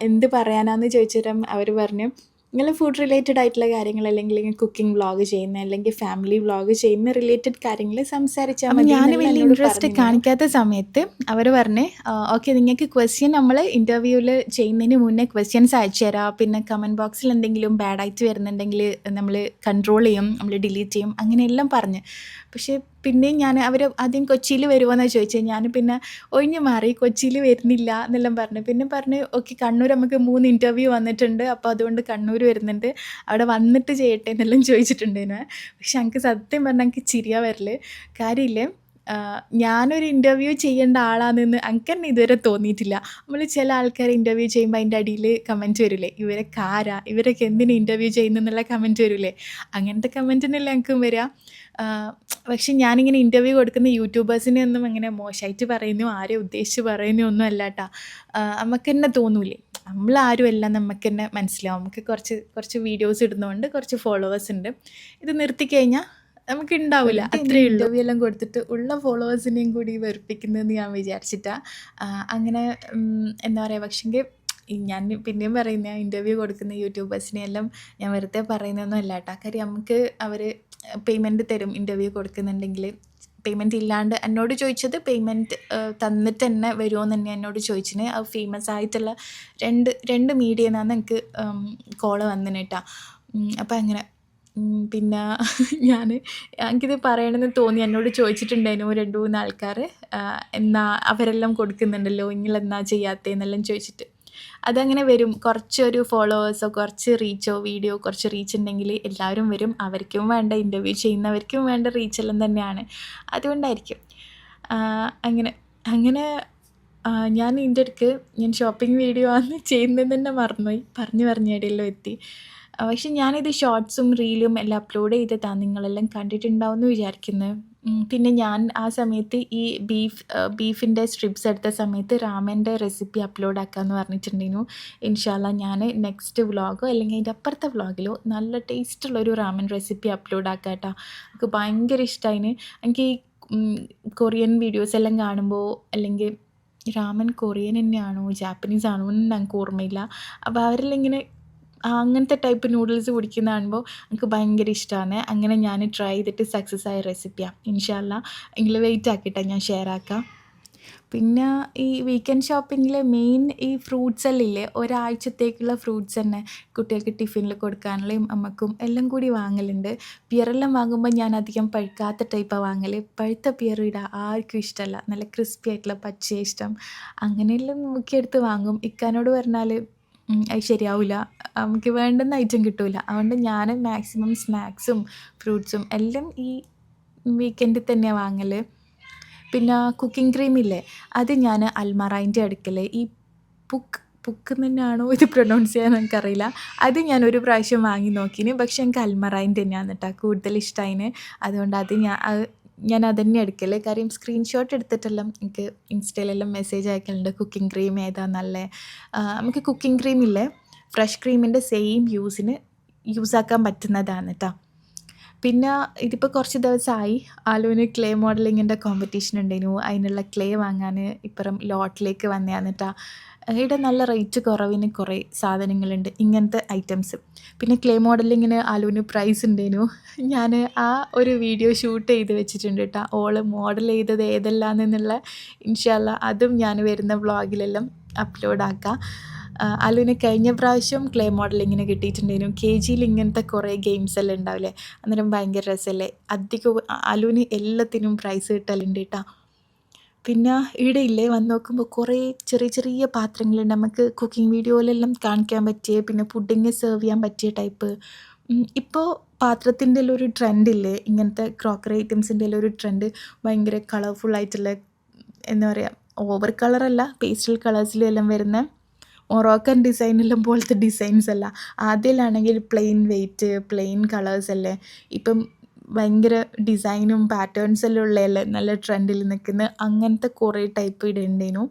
എന്ത് പറയാനാന്ന് ചോദിച്ചിട്ടും അവർ പറഞ്ഞു, നിങ്ങൾ ഫുഡ് റിലേറ്റഡ് ആയിട്ടുള്ള കാര്യങ്ങൾ, അല്ലെങ്കിൽ കുക്കിംഗ് വ്ളോഗ് ചെയ്യുന്ന, അല്ലെങ്കിൽ ഫാമിലി വ്ളോഗ് ചെയ്യുന്ന റിലേറ്റഡ് കാര്യങ്ങൾ സംസാരിച്ചാൽ മതി. ഞാൻ വലിയ ഇൻട്രസ്റ്റ് കാണിക്കാത്ത സമയത്ത് അവർ പറഞ്ഞ്, ഓക്കെ നിങ്ങൾക്ക് ക്വസ്റ്റ്യൻ നമ്മൾ ഇൻ്റർവ്യൂവിൽ ചെയ്യുന്നതിന് മുന്നേ ക്വസ്റ്റ്യൻസ് അയച്ചു തരാം, പിന്നെ കമൻറ്റ് ബോക്സിൽ എന്തെങ്കിലും ബാഡായിട്ട് വരുന്നുണ്ടെങ്കിൽ നമ്മൾ കൺട്രോൾ ചെയ്യും, നമ്മൾ ഡിലീറ്റ് ചെയ്യും, അങ്ങനെയെല്ലാം പറഞ്ഞ്. പക്ഷേ പിന്നെയും അവർ ആദ്യം കൊച്ചിയിൽ വരുമോയെന്നാണ് ചോദിച്ചത്. ഞാൻ പിന്നെ ഒഴിഞ്ഞു മാറി, കൊച്ചിയിൽ വരുന്നില്ല എന്നെല്ലാം പറഞ്ഞു. പിന്നെ പറഞ്ഞ് ഓക്കെ കണ്ണൂർ നമുക്ക് 3 ഇൻ്റർവ്യൂ വന്നിട്ടുണ്ട്, അപ്പോൾ അതുകൊണ്ട് കണ്ണൂർ വരുന്നുണ്ട്, അവിടെ വന്നിട്ട് ചെയ്യട്ടെ എന്നെല്ലാം ചോദിച്ചിട്ടുണ്ടായിരുന്നു. പക്ഷെ എനിക്ക് സത്യം പറഞ്ഞാൽ എനിക്ക് ചിരിയാ വരൽ. കാര്യമില്ലേ, ഞാനൊരു ഇൻ്റർവ്യൂ ചെയ്യേണ്ട ആളാണെന്ന് എനിക്ക് തന്നെ ഇതുവരെ തോന്നിയിട്ടില്ല. നമ്മൾ ചില ആൾക്കാർ ഇൻ്റർവ്യൂ ചെയ്യുമ്പോൾ അതിൻ്റെ അടിയിൽ കമൻറ്റ് വരില്ലേ, ഇവരൊക്കെ ആരാ, ഇവരൊക്കെ എന്തിനാ ഇൻ്റർവ്യൂ ചെയ്യുന്നതെന്നുള്ള കമൻറ്റ് വരില്ലേ, അങ്ങനത്തെ കമൻറ്റിനല്ല എനിക്കും വരിക. പക്ഷെ ഞാനിങ്ങനെ ഇൻ്റർവ്യൂ കൊടുക്കുന്ന യൂട്യൂബേഴ്സിനെ ഒന്നും അങ്ങനെ മോശമായിട്ട് പറയുന്നു, ആരെ ഉദ്ദേശിച്ച് പറയുന്നു ഒന്നും അല്ല കേട്ടോ. നമുക്ക് തന്നെ തോന്നൂലേ, നമ്മളാരും എല്ലാം നമുക്ക് തന്നെ മനസ്സിലാവും. നമുക്ക് കുറച്ച് വീഡിയോസ് ഇടുന്നതുകൊണ്ട് കുറച്ച് ഫോളോവേഴ്സ് ഉണ്ട്, ഇത് നിർത്തിക്കഴിഞ്ഞാൽ നമുക്ക് ഉണ്ടാവില്ല, അത്രയേ ഉള്ളൂ. ഇൻ്റർവ്യൂ എല്ലാം കൊടുത്തിട്ട് ഉള്ള ഫോളോവേഴ്സിനെയും കൂടി വെറുപ്പിക്കുന്നതെന്ന് ഞാൻ വിചാരിച്ചിട്ടാണ്. അങ്ങനെ എന്താ പറയുക, പക്ഷെങ്കിൽ ഞാൻ പിന്നെയും പറയുന്ന ഇൻ്റർവ്യൂ കൊടുക്കുന്ന യൂട്യൂബേഴ്സിനെയെല്ലാം ഞാൻ വെറുതെ പറയുന്നതൊന്നും അല്ല കേട്ടോ. കാര്യം നമുക്ക് അവർ പേയ്മെൻറ്റ് തരും ഇൻ്റർവ്യൂ കൊടുക്കുന്നുണ്ടെങ്കിൽ. പേയ്മെൻറ്റ് ഇല്ലാണ്ട് എന്നോട് ചോദിച്ചത് പേയ്മെൻറ്റ് തന്നിട്ട് തന്നെ വരുമോ എന്ന് തന്നെ എന്നോട് ചോദിച്ചിന്. അത് ഫേമസ് ആയിട്ടുള്ള രണ്ട് മീഡിയയിൽ നിന്നാണ് എനിക്ക് കോള് വന്നിന് കേട്ടോ. അപ്പോൾ അങ്ങനെ പിന്നെ എനിക്കിത് പറയണമെന്ന് തോന്നി, എന്നോട് ചോദിച്ചിട്ടുണ്ടായിരുന്നു 2-3 ആൾക്കാർ, എന്നാ അവരെല്ലാം കൊടുക്കുന്നുണ്ടല്ലോ നിങ്ങളെന്നാ ചെയ്യാത്തതെന്നെല്ലാം ചോദിച്ചിട്ട്. അതങ്ങനെ വരും, കുറച്ചൊരു ഫോളോവേഴ്സോ കുറച്ച് റീച്ചോ വീഡിയോ കുറച്ച് റീച്ച് ഉണ്ടെങ്കിൽ എല്ലാവരും വരും, അവർക്കും വേണ്ട ഇൻ്റർവ്യൂ ചെയ്യുന്നവർക്കും വേണ്ട റീച്ചെല്ലാം തന്നെയാണ്, അതുകൊണ്ടായിരിക്കും. അങ്ങനെ ഞാൻ ഇതിൻ്റെ ഇടയ്ക്ക് ഞാൻ ഷോപ്പിംഗ് വീഡിയോ ആണ് ചെയ്യുന്നത് തന്നെ മറന്നുപോയി, പറഞ്ഞു ഇടയിലെല്ലാം എത്തി. പക്ഷെ ഞാനിത് ഷോർട്സും റീലും എല്ലാം അപ്ലോഡ് ചെയ്തതാണ്, നിങ്ങളെല്ലാം കണ്ടിട്ടുണ്ടാവും എന്ന് വിചാരിക്കുന്നത്. പിന്നെ ഞാൻ ആ സമയത്ത് ഈ ബീഫിൻ്റെ സ്ട്രിപ്സ് എടുത്ത സമയത്ത് റാമൻ്റെ റെസിപ്പി അപ്ലോഡ് ആക്കാമെന്ന് പറഞ്ഞിട്ടുണ്ടായിരുന്നു. ഇൻഷാല്ല ഞാൻ നെക്സ്റ്റ് വ്ളോഗോ അല്ലെങ്കിൽ അതിൻ്റെ അപ്പുറത്തെ വ്ളോഗിലോ നല്ല ടേസ്റ്റുള്ളൊരു റാമൻ റെസിപ്പി അപ്ലോഡ് ആക്കാം കേട്ടോ. എനിക്ക് ഭയങ്കര ഇഷ്ടമായിന്. എനിക്ക് ഈ കൊറിയൻ വീഡിയോസ് എല്ലാം കാണുമ്പോൾ, അല്ലെങ്കിൽ റാമൻ കൊറിയൻ തന്നെയാണോ ജാപ്പനീസ് ആണോ എന്ന് എനിക്ക് ഓർമ്മയില്ല, അപ്പോൾ അവരെല്ലാം ഇങ്ങനെ അങ്ങനത്തെ ടൈപ്പ് നൂഡിൽസ് കുടിക്കുന്ന കാണുമ്പോൾ എനിക്ക് ഭയങ്കര ഇഷ്ടമാണ്. അങ്ങനെ ഞാൻ ട്രൈ ചെയ്തിട്ട് സക്സസ് ആയ റെസിപ്പിയാണ്. ഇൻഷാല്ല എങ്കിൽ വെയിറ്റ് ആക്കിയിട്ടാണ് ഞാൻ ഷെയർ ആക്കാം. പിന്നെ ഈ വീക്കെൻഡ് ഷോപ്പിങ്ങിൽ മെയിൻ ഈ ഫ്രൂട്ട്സ് എല്ലാം ഇല്ലേ, ഒരാഴ്ചത്തേക്കുള്ള ഫ്രൂട്ട്സ് തന്നെ കുട്ടികൾക്ക് ടിഫിനിൽ കൊടുക്കാനുള്ളതും അമ്മക്കും എല്ലാം കൂടി വാങ്ങലുണ്ട്. പിയറെല്ലാം വാങ്ങുമ്പോൾ ഞാൻ അധികം പഴുക്കാത്ത ടൈപ്പാണ് വാങ്ങൽ. പഴുത്ത പിയർ ഇടാൻ ആർക്കും ഇഷ്ടമല്ല, നല്ല ക്രിസ്പി ആയിട്ടുള്ള പച്ചയെ ഇഷ്ടം. അങ്ങനെയെല്ലാം നോക്കിയെടുത്ത് വാങ്ങും. ഇക്കാനോട് പറഞ്ഞാൽ അത് ശരിയാവില്ല, നമുക്ക് വേണ്ടുന്ന ഐറ്റം കിട്ടില്ല. അതുകൊണ്ട് ഞാൻ മാക്സിമം സ്നാക്സും ഫ്രൂട്ട്സും എല്ലാം ഈ വീക്കെൻഡിൽ തന്നെയാണ് വാങ്ങൽ. പിന്നെ കുക്കിംഗ് ക്രീമില്ലേ, അത് ഞാൻ അൽമറൈൻ്റെ അടുക്കൽ ഈ പുക്ക് തന്നെയാണോ ഇത് പ്രൊനൗൺസ് ചെയ്യാൻ എനിക്കറിയില്ല, അത് ഞാൻ ഒരു പ്രാവശ്യം വാങ്ങി നോക്കിന്. പക്ഷെ എനിക്ക് അൽമറൈൻ്റെ തന്നെയാണ് കേട്ടോ കൂടുതൽ ഇഷ്ടമായിന്. അതുകൊണ്ട് ഞാൻ അതന്നെ എടുക്കൽ. കാര്യം സ്ക്രീൻഷോട്ട് എടുത്തിട്ടെല്ലാം എനിക്ക് ഇൻസ്റ്റയിലെല്ലാം മെസ്സേജ് അയക്കലുണ്ട്, കുക്കിംഗ് ക്രീം ഏതാ നല്ലത്. നമുക്ക് കുക്കിംഗ് ക്രീമില്ലേ ഫ്രഷ് ക്രീമിൻ്റെ സെയിം യൂസാക്കാൻ പറ്റുന്നതാണ് കേട്ടോ. പിന്നെ ഇതിപ്പോൾ കുറച്ച് ദിവസമായി ആലുവിന് ക്ലേ മോഡലിങ്ങിൻ്റെ കോമ്പറ്റീഷൻ ഉണ്ടായിരുന്നു, അതിനുള്ള ക്ലേ വാങ്ങാൻ ഇപ്പുറം ലോട്ടിലേക്ക് വന്നതാണ് കേട്ടോ. ഇവിടെ നല്ല റേറ്റ് കുറവിന് കുറേ സാധനങ്ങളുണ്ട് ഇങ്ങനത്തെ ഐറ്റംസ്. പിന്നെ ക്ലേ മോഡലിങ്ങിന് അലുവിന് പ്രൈസ് ഉണ്ടേനു. ഞാൻ ആ ഒരു വീഡിയോ ഷൂട്ട് ചെയ്ത് വെച്ചിട്ടുണ്ട് കേട്ടോ. ഓള് മോഡൽ ചെയ്തത് ഏതെല്ലാമെന്നുള്ള ഇൻഷാ അല്ലാ അതും ഞാൻ വരുന്ന വ്ളോഗിലെല്ലാം അപ്ലോഡ് ആക്കാം. അലുവിന് കഴിഞ്ഞ പ്രാവശ്യം ക്ലേ മോഡലിങ്ങിന് കിട്ടിയിട്ടുണ്ടായിരുന്നു. KGയിൽ ഇങ്ങനത്തെ കുറേ ഗെയിംസ് എല്ലാം ഉണ്ടാവില്ലേ, അന്നേരം ഭയങ്കര രസമല്ലേ. അധികം അലുവിന് എല്ലാത്തിനും പ്രൈസ് കിട്ടലുണ്ട് കേട്ടോ. പിന്നെ ഇവിടെ ഇല്ലേ വന്ന് നോക്കുമ്പോൾ കുറേ ചെറിയ ചെറിയ പാത്രങ്ങളുണ്ട്, നമുക്ക് കുക്കിംഗ് വീഡിയോയിലെല്ലാം കാണിക്കാൻ പറ്റിയ, പിന്നെ പുഡിങ് സെർവ് ചെയ്യാൻ പറ്റിയ ടൈപ്പ്. ഇപ്പോൾ പാത്രത്തിൻ്റെ എല്ലാം ഒരു ട്രെൻഡില്ലേ, ഇങ്ങനത്തെ ക്രോക്കറി ഐറ്റംസിൻ്റെ എല്ലാം ഒരു ട്രെൻഡ്. ഭയങ്കര കളർഫുള്ളായിട്ടുള്ള, എന്താ പറയുക, ഓവർ കളറല്ല, പേസ്റ്റൽ കളേഴ്സിലും എല്ലാം വരുന്ന മൊറോക്കൻ ഡിസൈനെല്ലാം പോലത്തെ ഡിസൈൻസ് അല്ല. ആദ്യമാണെങ്കിൽ പ്ലെയിൻ വെയ്റ്റ് പ്ലെയിൻ കളേഴ്സ് അല്ലേ, ഇപ്പം ഭയങ്കര ഡിസൈനും പാറ്റേൺസെല്ലാം ഉള്ളതല്ലേ നല്ല ട്രെൻഡിൽ നിൽക്കുന്ന അങ്ങനത്തെ കുറേ ടൈപ്പ് ഇടേണ്ടേനു.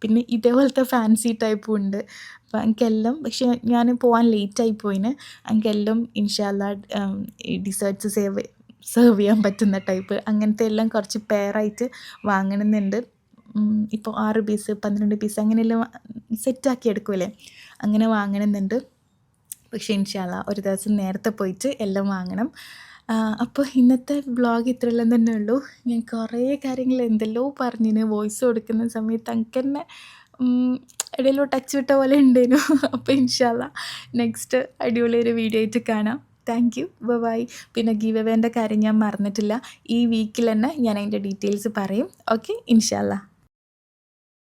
പിന്നെ ഇതേപോലത്തെ ഫാൻസി ടൈപ്പും ഉണ്ട്. അപ്പോൾ എനിക്കെല്ലാം, പക്ഷേ ഞാൻ പോകാൻ ലേറ്റായി പോയിന്. എനിക്കെല്ലാം ഇൻഷാ അല്ലാ ഈ ഡിസേർട്ട്സ് സെർവ് ചെയ്യാൻ പറ്റുന്ന ടൈപ്പ് അങ്ങനത്തെ എല്ലാം കുറച്ച് പെയറായിട്ട് വാങ്ങണമെന്നുണ്ട്. ഇപ്പോൾ 6 പീസ് 12 പീസ് അങ്ങനെയെല്ലാം സെറ്റാക്കി എടുക്കുമല്ലേ, അങ്ങനെ വാങ്ങണമെന്നുണ്ട്. പക്ഷേ ഇൻഷാ അല്ലാ ഒരു ദിവസം നേരത്തെ പോയിട്ട് എല്ലാം വാങ്ങണം. അപ്പോൾ ഇന്നത്തെ വ്ളോഗ് ഇത്രയെല്ലാം തന്നെ ഉള്ളൂ. ഞാൻ കുറേ കാര്യങ്ങൾ എന്തെല്ലോ പറഞ്ഞിന് വോയിസ് കൊടുക്കുന്ന സമയത്ത് എനിക്ക് തന്നെ ഇടയിലോ ടച്ച് വിട്ട പോലെ ഉണ്ടേനു. അപ്പോൾ ഇൻഷാ അല്ലാ നെക്സ്റ്റ് അടിപൊളി ഒരു വീഡിയോ ആയിട്ട് കാണാം. Thank you, bye. പിന്നെ ഗീവ് അവേൻ്റെ കാര്യം ഞാൻ മറന്നിട്ടില്ല, ഈ വീക്കിൽ തന്നെ ഞാൻ അതിൻ്റെ ഡീറ്റെയിൽസ് പറയും. ഓക്കെ, ഇൻഷാ അല്ലാ.